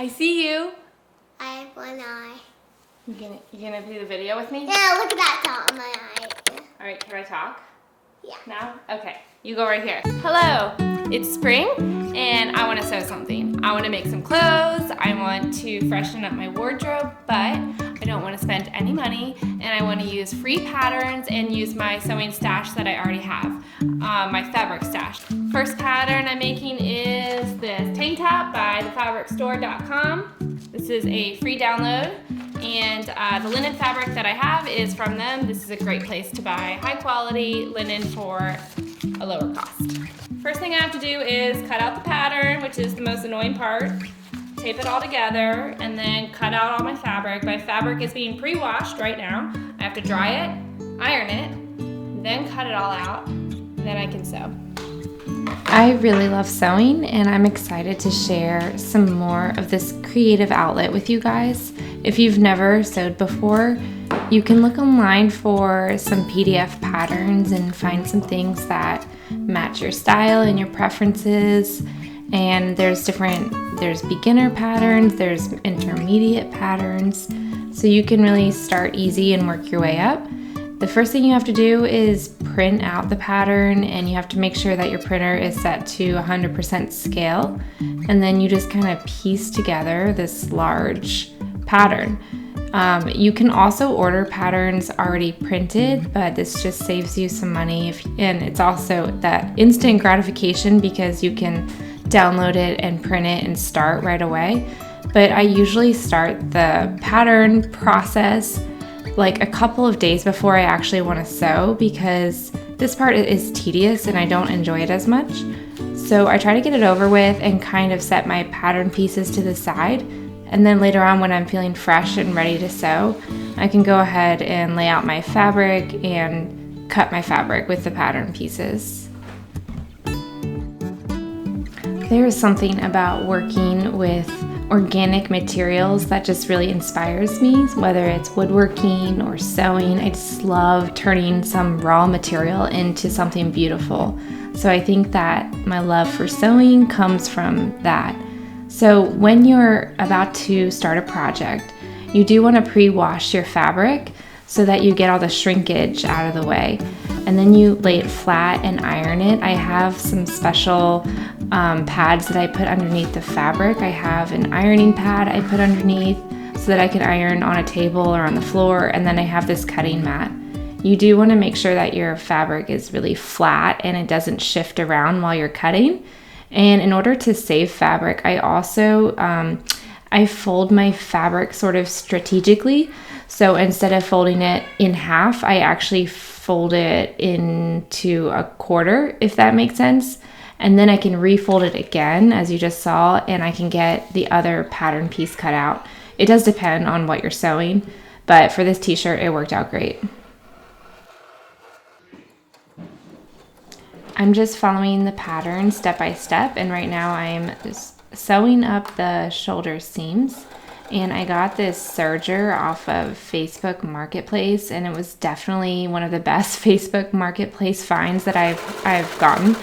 I see you. I have one eye. You gonna do the video with me? Yeah, look at that dot on my eye. All right, can I talk? Yeah. Now? Okay, you go right here. Hello, it's spring and I wanna sew something. I wanna make some clothes, I want to freshen up my wardrobe, but I don't wanna spend any money and I wanna use free patterns and use my sewing stash that I already have, my fabric stash. First pattern I'm making is this tank top by thefabricstore.com. This is a free download. And the linen fabric that I have is from them. This is a great place to buy high quality linen for a lower cost. First thing I have to do is cut out the pattern, which is the most annoying part. Tape it all together and then cut out all my fabric. My fabric is being pre-washed right now. I have to dry it, iron it, then cut it all out, then I can sew. I really love sewing and I'm excited to share some more of this creative outlet with you guys. If you've never sewed before, you can look online for some PDF patterns and find some things that match your style and your preferences. And there's beginner patterns, there's intermediate patterns. So you can really start easy and work your way up. The first thing you have to do is print out the pattern, and you have to make sure that your printer is set to 100% scale. And then you just kind of piece together this large pattern. You can also order patterns already printed, but this just saves you some money. And it's also that instant gratification because you can download it and print it and start right away. But I usually start the pattern process like a couple of days before I actually want to sew because this part is tedious and I don't enjoy it as much. So I try to get it over with and kind of set my pattern pieces to the side. And then later on when I'm feeling fresh and ready to sew, I can go ahead and lay out my fabric and cut my fabric with the pattern pieces. There is something about working with organic materials that just really inspires me, whether it's woodworking or sewing. I just love turning some raw material into something beautiful. So I think that my love for sewing comes from that. So when you're about to start a project, you do want to pre-wash your fabric so that you get all the shrinkage out of the way. And then you lay it flat and iron it. I have some special pads that I put underneath the fabric. I have an ironing pad I put underneath so that I can iron on a table or on the floor, and then I have this cutting mat. You do want to make sure that your fabric is really flat and it doesn't shift around while you're cutting. And in order to save fabric, I also I fold my fabric sort of strategically. So instead of folding it in half, I actually fold it into a quarter, if that makes sense. And then I can refold it again, as you just saw, and I can get the other pattern piece cut out. It does depend on what you're sewing, but for this t-shirt, it worked out great. I'm just following the pattern step by step, and right now I'm sewing up the shoulder seams. And I got this serger off of Facebook Marketplace, and it was definitely one of the best Facebook Marketplace finds that I've gotten.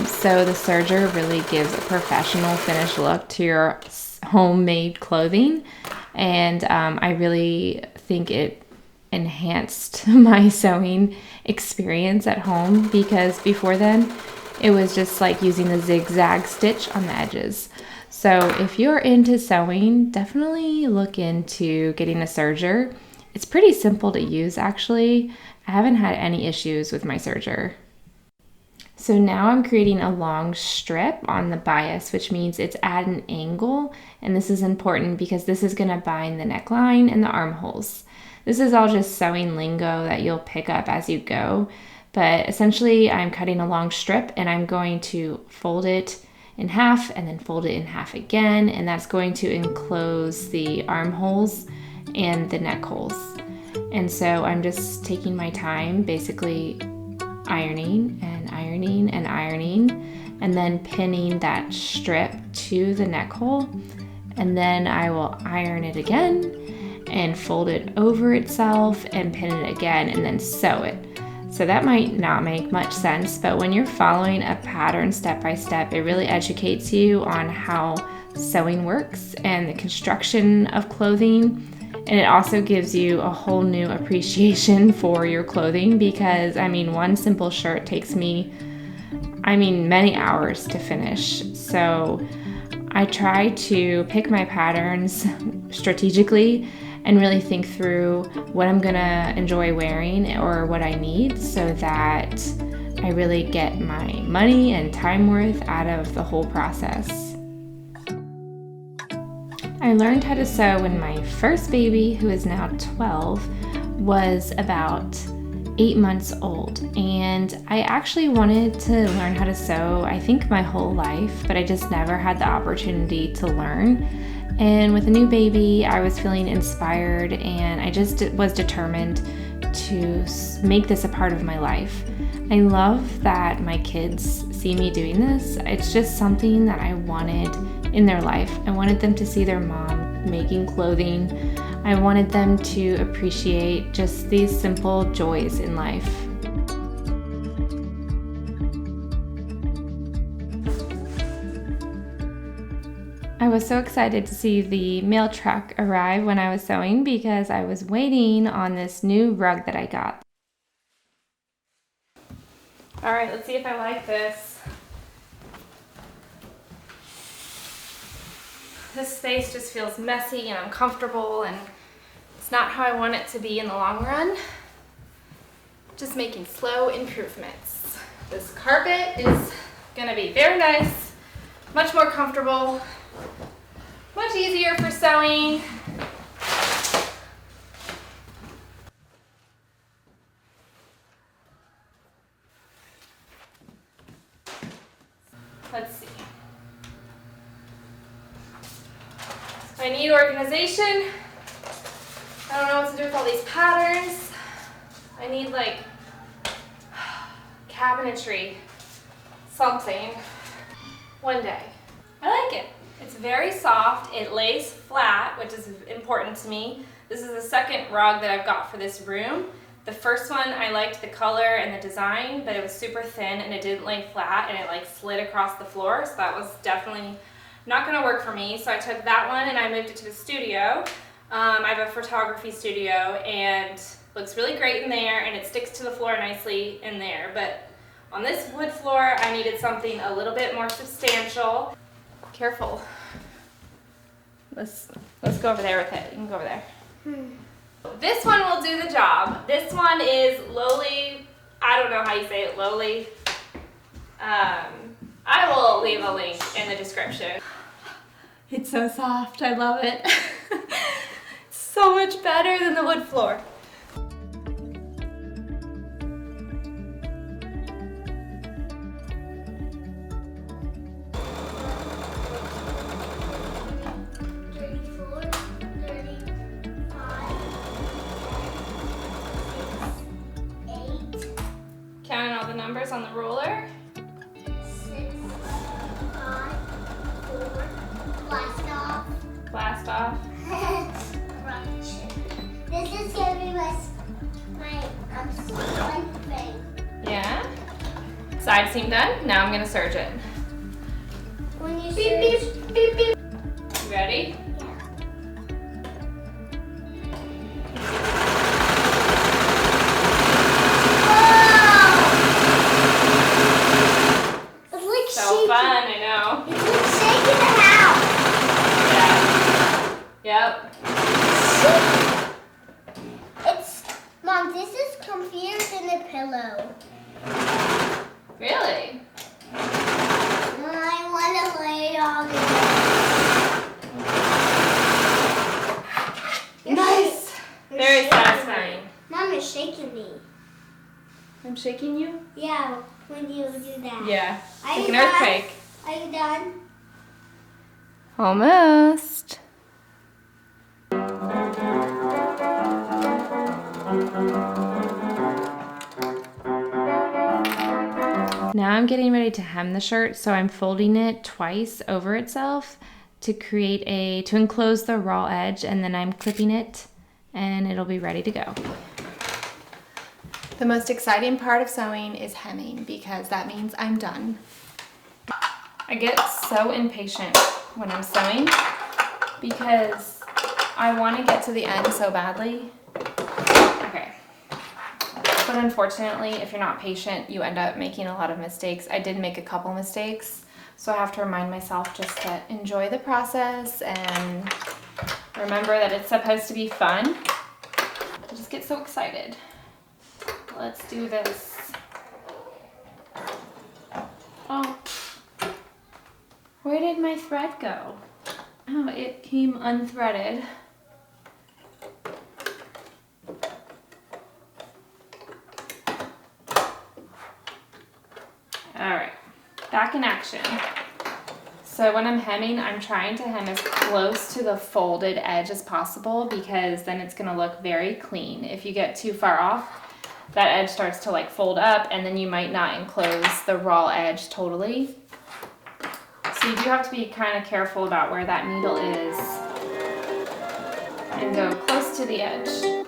So the serger really gives a professional finished look to your homemade clothing, and I really think it enhanced my sewing experience at home because before then it was just like using the zigzag stitch on the edges. So if you're into sewing, definitely look into getting a serger. It's pretty simple to use actually. I haven't had any issues with my serger. So now I'm creating a long strip on the bias, which means it's at an angle. And this is important because this is gonna bind the neckline and the armholes. This is all just sewing lingo that you'll pick up as you go. But essentially I'm cutting a long strip and I'm going to fold it in half and then fold it in half again. And that's going to enclose the armholes and the neck holes. And so I'm just taking my time basically ironing and ironing and ironing and then pinning that strip to the neck hole, and then I will iron it again and fold it over itself and pin it again and then sew it. So that might not make much sense, but when you're following a pattern step by step, it really educates you on how sewing works and the construction of clothing. And it also gives you a whole new appreciation for your clothing because, I mean, one simple shirt takes me, many hours to finish. So I try to pick my patterns strategically and really think through what I'm gonna enjoy wearing or what I need so that I really get my money and time worth out of the whole process. I learned how to sew when my first baby, who is now 12, was about 8 months old. And I actually wanted to learn how to sew, I think my whole life, but I just never had the opportunity to learn. And with a new baby, I was feeling inspired and I just was determined to make this a part of my life. I love that my kids see me doing this. It's just something that I wanted in their life. I wanted them to see their mom making clothing. I wanted them to appreciate just these simple joys in life. I was so excited to see the mail truck arrive when I was sewing because I was waiting on this new rug that I got. All right, let's see if I like this. This space just feels messy and uncomfortable, and it's not how I want it to be in the long run. Just making slow improvements. This carpet is gonna be very nice, much more comfortable, much easier for sewing. Let's see. So I need organization. I don't know what to do with all these patterns. I need like cabinetry, something. One day. I like it. It's very soft. It lays flat, which is important to me. This is the second rug that I've got for this room. The first one, I liked the color and the design, but it was super thin and it didn't lay flat and it like slid across the floor. So that was definitely not gonna work for me. So I took that one and I moved it to the studio. I have a photography studio and looks really great in there and it sticks to the floor nicely in there. But on this wood floor, I needed something a little bit more substantial. Careful. Let's go over there with it. You can go over there. This one will do the job. This one is lowly. I don't know how you say it, lowly. I will leave a link in the description. It's so soft. I love it. It's so much better than the wood floor. Counting all the numbers on the ruler. 6, 5, 4, blast off. Blast off. This is gonna be my sewing thing. Yeah. Side seam done. Now I'm gonna serge it. When you Beep, serge, beep, beep, beep. You ready? So fun, I know. It's like shaking the house. Yeah. Yep. Mom, this is comfier than a pillow. Really? I want to lay it on the Nice. Very satisfying. Mom is shaking me. I'm shaking you? Yeah, when you do that. Yeah. Are Like you an earthquake. Are you done? Almost. Now I'm getting ready to hem the shirt, so I'm folding it twice over itself to enclose the raw edge, and then I'm clipping it and it'll be ready to go. The most exciting part of sewing is hemming because that means I'm done. I get so impatient when I'm sewing because I want to get to the end so badly. Okay. But unfortunately, if you're not patient, you end up making a lot of mistakes. I did make a couple mistakes, so I have to remind myself just to enjoy the process and remember that it's supposed to be fun. I just get so excited. Let's do this. Oh, where did my thread go? Oh, it came unthreaded. All right, back in action. So when I'm hemming, I'm trying to hem as close to the folded edge as possible because then it's gonna look very clean. If you get too far off, that edge starts to like fold up and then you might not enclose the raw edge totally. So you do have to be kind of careful about where that needle is and go close to the edge.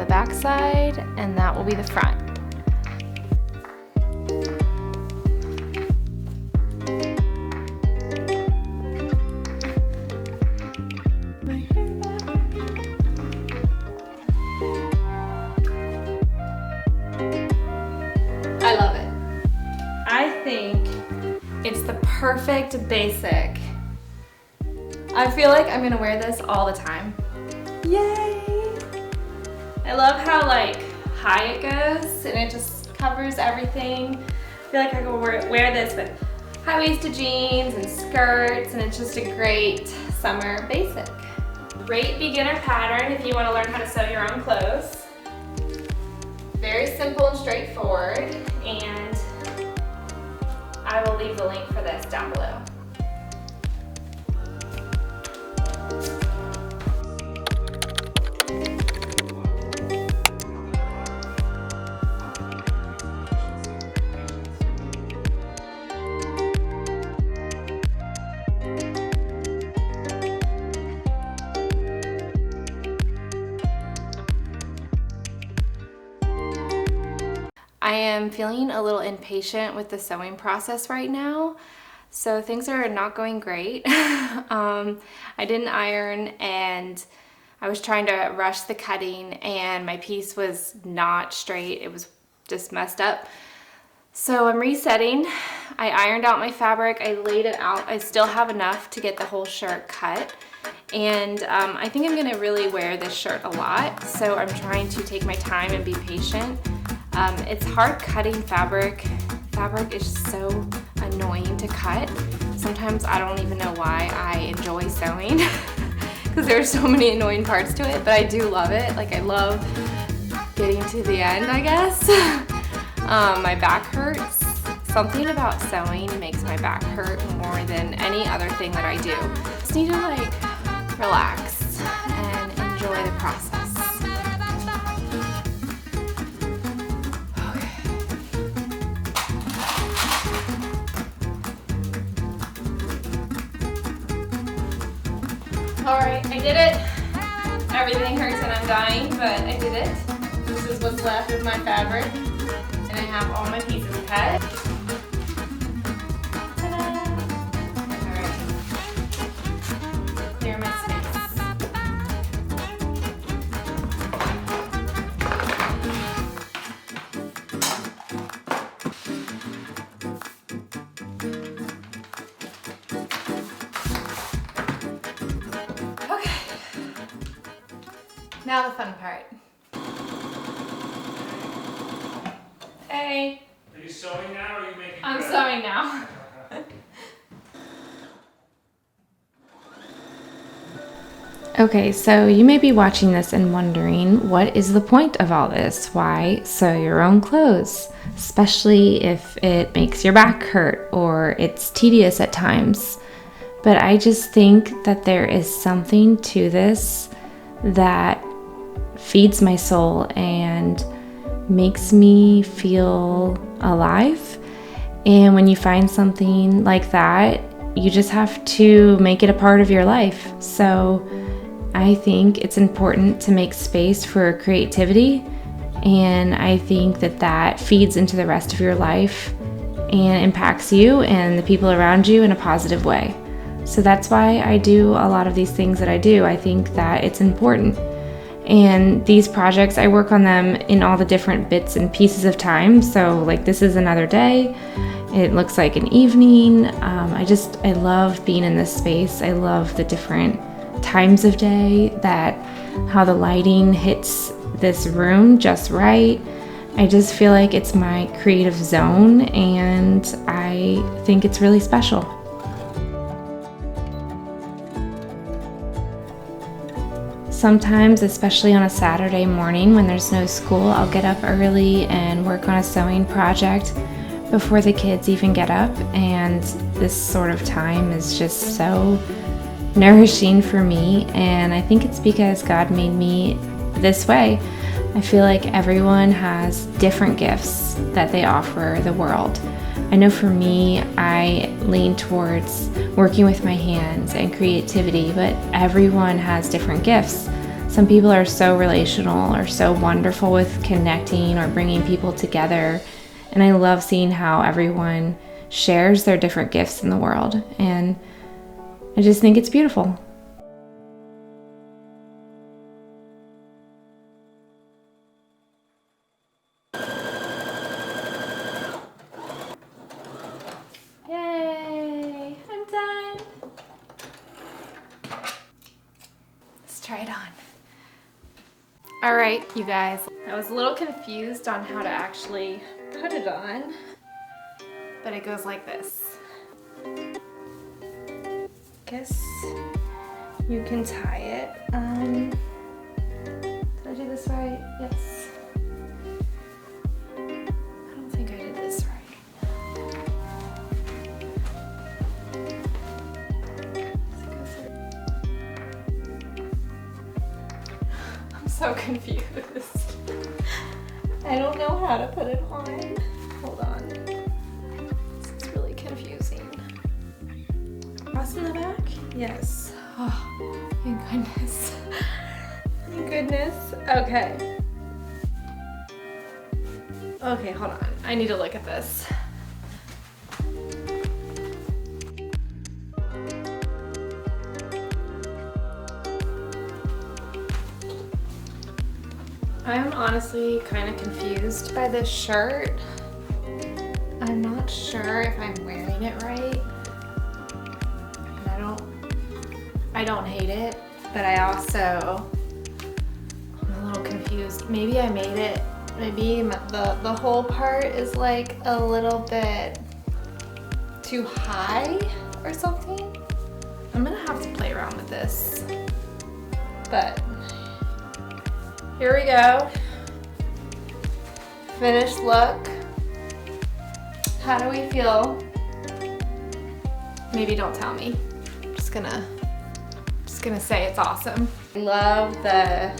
Back side, and that will be the front. I love it. I think it's the perfect basic. I feel like I'm gonna wear this all the time. Yay! I love how like high it goes and it just covers everything. I feel like I could wear this with high-waisted jeans and skirts, and it's just a great summer basic. Great beginner pattern if you want to learn how to sew your own clothes. Very simple and straightforward, and I will leave the link for this down below. I am feeling a little impatient with the sewing process right now, so things are not going great. I didn't iron and I was trying to rush the cutting and my piece was not straight. It was just messed up. So I'm resetting. I ironed out my fabric, I laid it out. I still have enough to get the whole shirt cut. And I think I'm gonna really wear this shirt a lot, so I'm trying to take my time and be patient. It's hard cutting fabric. Fabric is so annoying to cut. Sometimes I don't even know why I enjoy sewing because there's so many annoying parts to it, but I do love it. Like, I love getting to the end, I guess. My back hurts. Something about sewing makes my back hurt more than any other thing that I do. Just need to like relax and enjoy the process. Alright, I did it. Everything hurts and I'm dying, but I did it. This is what's left of my fabric. And I have all my pieces cut. Ta-da! Alright. Clear my space. Now the fun part. Hey. Are you sewing now or are you making I'm bread? sewing now. Okay, so you may be watching this and wondering, what is the point of all this? Why sew your own clothes? Especially if it makes your back hurt or it's tedious at times. But I just think that there is something to this that feeds my soul and makes me feel alive. And when you find something like that, you just have to make it a part of your life. So I think it's important to make space for creativity, and I think that that feeds into the rest of your life and impacts you and the people around you in a positive way. So that's why I do a lot of these things that I do. I think that it's important. And these projects, I work on them in all the different bits and pieces of time. So like this is another day. It looks like an evening. I love being in this space. I love the different times of day, how the lighting hits this room just right. I just feel like it's my creative zone, and I think it's really special. Sometimes, especially on a Saturday morning when there's no school, I'll get up early and work on a sewing project before the kids even get up, and this sort of time is just so nourishing for me, and I think it's because God made me this way. I feel like everyone has different gifts that they offer the world. I know for me, I lean towards working with my hands and creativity, but everyone has different gifts. Some people are so relational or so wonderful with connecting or bringing people together. And I love seeing how everyone shares their different gifts in the world. And I just think it's beautiful. Yay, I'm done. Let's try it on. All right, you guys, I was a little confused on how to actually put it on, but it goes like this. Guess you can tie it. Did I do this right? Yes. I don't think I did this right. I'm so confused. I don't know how to put it on. Hold on. This is really confusing. Cross in the back? Yes. Oh, thank goodness. Thank goodness. Okay. Okay, hold on. I need to look at this. I'm honestly kind of confused by this shirt. I'm not sure if I'm wearing it right. I don't hate it, but I also am a little confused. Maybe I made it, maybe the whole part is like a little bit too high or something. I'm gonna have to play around with this, but here we go. Finished look. How do we feel? Maybe don't tell me. I'm just gonna say it's awesome. I love the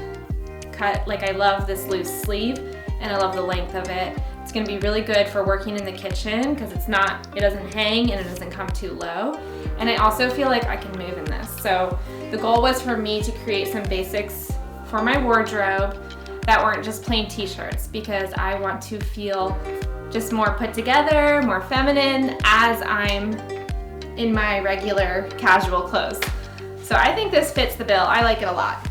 cut, like I love this loose sleeve, and I love the length of it. It's gonna be really good for working in the kitchen because it doesn't hang and it doesn't come too low. And I also feel like I can move in this. So the goal was for me to create some basics for my wardrobe that weren't just plain t-shirts, because I want to feel just more put together, more feminine as I'm in my regular casual clothes. So I think this fits the bill. I like it a lot.